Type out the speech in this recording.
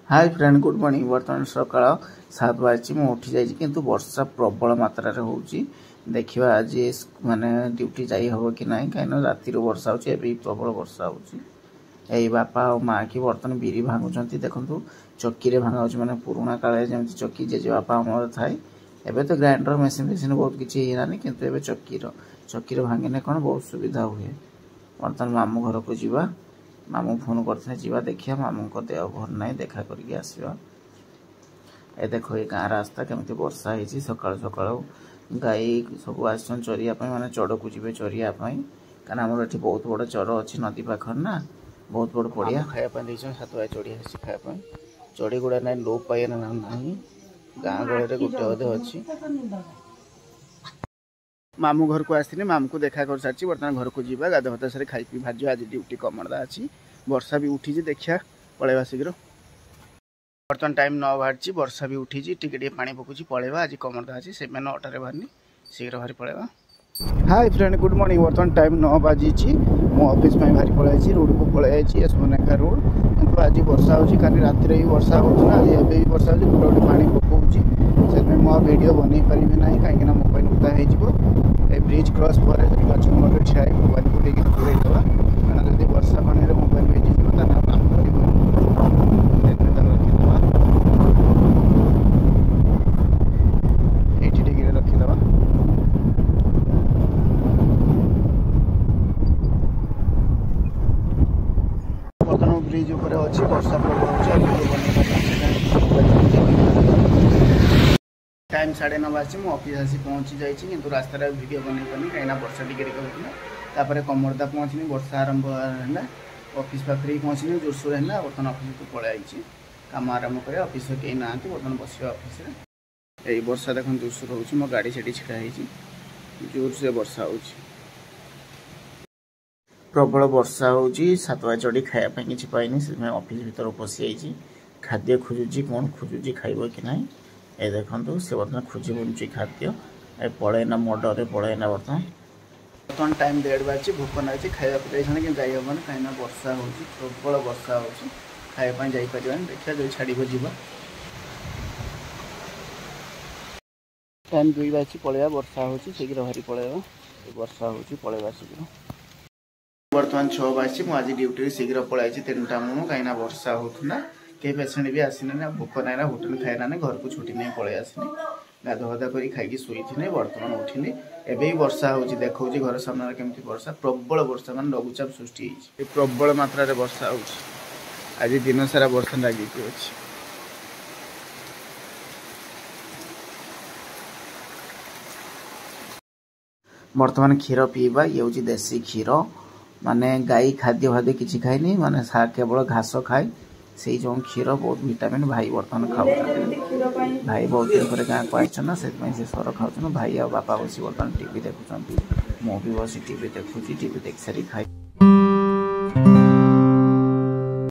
हाय friend good morning. बर्तमान सकाळ 7 बजे मु उठी जाइए किंतु वर्षा प्रबल मात्रा रे होउची। देखिबा आज माने ड्यूटी जाई हबो कि नाही काइना राती रो वर्षा होची एबे प्रबल वर्षा होची। एई बापा और मां की बर्तन बिरी भांगुचंती देखंतु चक्की रे भांगा होची माने पुराना काळे जेमति चक्की जे बापा हमर थाई एबे तो ग्राइंडर मशीन बहुत किछि हेरानी किंतु एबे चक्की रे भांगिने कोन बहुत सुविधा हुए। बर्तन मामू घर को जीवा मामू फोन करते जीवा देखिया मामू को देह भर ना देखा करके आसवा। ए देखो ये गाँ रास्ता केमती वर्षा होती सका सका गाई सब आसन चरिया माने चढ़ को जी चरिया कारण आम ये बहुत बड़ चर अच्छी नदी पाखर ना बहुत बड़ पड़िया खायापी 7 बजे चढ़ी आसी खायापी चढ़ी गुड़ा ना लोप पाए ना गाँ गहरे गोटे अधे अच्छी। मामू घर को आसनी मामू को देखा कर सारी बर्तमान घर को जीवा गाध भात सारे खाई पी भाज आज ड्यूटी कमरदा अच्छी वर्षा भी उठी देखिया पलैबा शीघ्र। बर्तमान टाइम 9 बाजी वर्षा भी उठी टिके पानी पकुची पलैबा आज कमरदा अच्छी से 9टार बाहरनी शीघ्र बाहरी पलैबा। Hi friend good morning. बर्तमान टाइम 9 बाजी मो ऑफिस में बाहरी पलैसी रोड को पलैसी यशोनेखा रोड किंतु आज वर्षा होची काली रात रे वर्षा होची ना आज भी वर्षा होची गोटे पानी पकाउची से मो वीडियो बनै परिबे नाही काहे ना मोबाइल उता हे जिवो ए ब्रिज क्रॉस पर गछ मोटर छाई मोबाइल को लेके दूर हेतवा कारण यदि वर्षा पानी रे मोबाइल भेजी जिवो ता ना काम करिवो एते त रखिदवा एठी डिग्री रखिदवा। बर्तमान ब्रिज ऊपर अछि वर्षा प्रबल होछि टाइम 9:30 बजे मो ऑफिस आसी पहुंची जाइए किंतु रास्ता वीडियो बन पानी कहीं वर्षा टिके होता कमरदा पहुँचनी वर्षा आरंभ है ऑफिस पाखे पहुँचनी जोरसोर है बर्तमान ऑफिस को पलि आई कम आरंभ कर ऑफिस कहीं ना बर्तमान बस ऑफिस यही वर्षा देख जोरसोर हो मो गाड़ी से छिड़ा जोर से वर्षा हो प्रबल वर्षा हो 7 बजे चढ़ी खायापी किसी पाइनी से ऑफिस भर पशि आई खाद्य खोजुची कौन खोजुची खाइब कि ना ये देखो से बर्तमान खोजी बुची खाद्य ए पलैना मो डरे पलैना बर्तमान टाइम 1:30 बजे भोक ना खाया जाइए कि जाइबन कहीं वर्षा हो प्रबल वर्षा हो खायापी जापर देखा जो छाड़ जा टाइम 2 बजे पलैया वर्षा हो शीघ्र बाहरी पलैबा वर्षा हो पलैबा शीघ्र। बर्तमान 6 बजे मुझे ड्यूटी शीघ्र पलि 3टा मु कहीं वर्षा होता कई पेसेंट भी आसने भोक ना होटेल खाए ना घर को छुट्टी नहीं पलि आसनी गाधा वाधा कर खाई शुई बर्तमान उठिली एवं वर्षा हो देखा घर सामने केमती वर्षा प्रबल वर्षा मान लघुचाप सृष्टि प्रबल मात्रा रे वर्षा हो आज दिन सारा वर्षा लगी अच्छी। बर्तमान क्षीर पीवा ये हूँ देसी क्षीर माने गाई खाद्य भाद्य किसी खाएनी माने केवल घास खाए से जो क्षीर बहुत विटामिन भाई बर्तमान खाऊ भाई बहुत दिन पर गाँव को आइछन ना से सर खाऊ भाई और बापा बस बर्तमान टीवी देखुं मु भी बस टीवी देखुची टीवी देख सारी खाई